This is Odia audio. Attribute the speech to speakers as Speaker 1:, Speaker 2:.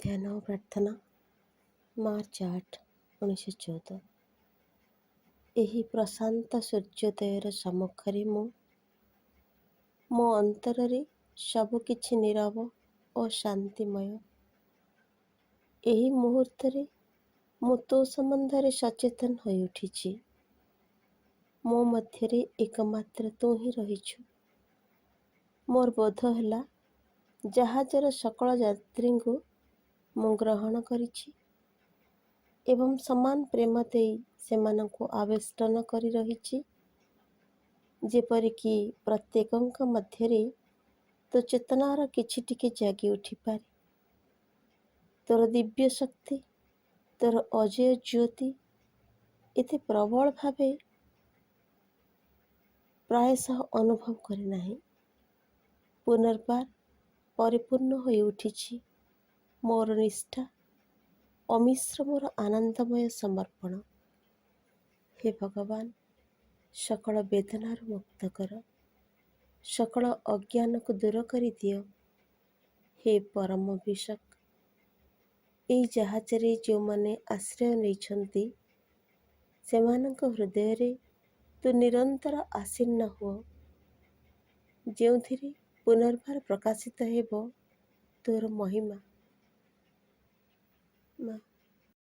Speaker 1: ଧ୍ୟାନ ଓ ପ୍ରାର୍ଥନା ମାର୍ଚ୍ଚ 8, 1914। ଏହି ପ୍ରଶାନ୍ତ ସୂର୍ଯ୍ୟୋଦୟର ସମ୍ମୁଖରେ ମୋ ଅନ୍ତରରେ ସବୁ କିଛି ନୀରବ ଓ ଶାନ୍ତିମୟ। ଏହି ମୁହୂର୍ତ୍ତରେ ମୁଁ ତୋ ସମ୍ବନ୍ଧରେ ସଚେତନ ହୋଇ ଉଠିଛି। ମୋ ମଧ୍ୟରେ ଏକମାତ୍ର ତୁ ହିଁ ରହିଛୁ। ମୋର ବୋଧ ହେଲା ଜାହାଜର ସକଳ ଯାତ୍ରୀଙ୍କୁ ମୁଁ ଗ୍ରହଣ କରିଛି ଏବଂ ସମାନ ପ୍ରେମ ଦେଇ ସେମାନଙ୍କୁ ଆବେଷ୍ଟନ କରି ରହିଛି, ଯେପରିକି ପ୍ରତ୍ୟେକଙ୍କ ମଧ୍ୟରେ ତୋ ଚେତନାର କିଛି ଟିକେ ଜାଗି ଉଠିପାରେ। ତୋର ଦିବ୍ୟ ଶକ୍ତି, ତୋର ଅଜୟ ଜ୍ୟୋତି ଏତେ ପ୍ରବଳ ଭାବେ ପ୍ରାୟଶଃ ଅନୁଭବ କରି ନାହିଁ। ପୁନର୍ବାର ପରିପୂର୍ଣ୍ଣ ହୋଇ ଉଠିଛି ମୋର ନିଷ୍ଠା, ଅମିଶ୍ର ମୋର ଆନନ୍ଦମୟ ସମର୍ପଣ। ହେ ଭଗବାନ, ସକଳ ବେଦନାରୁ ମୁକ୍ତ କର, ସକଳ ଅଜ୍ଞାନକୁ ଦୂର କରିଦିଅ। ହେ ପରମ ବିଶକ, ଏହି ଜାହାଜରେ ଯେଉଁମାନେ ଆଶ୍ରୟ ନେଇଛନ୍ତି ସେମାନଙ୍କ ହୃଦୟରେ ତୁ ନିରନ୍ତର ଆସୀନ ହୁଅ, ଯେଉଁଥିରେ ପୁନର୍ବାର ପ୍ରକାଶିତ ହେବ ତୋର ମହିମା।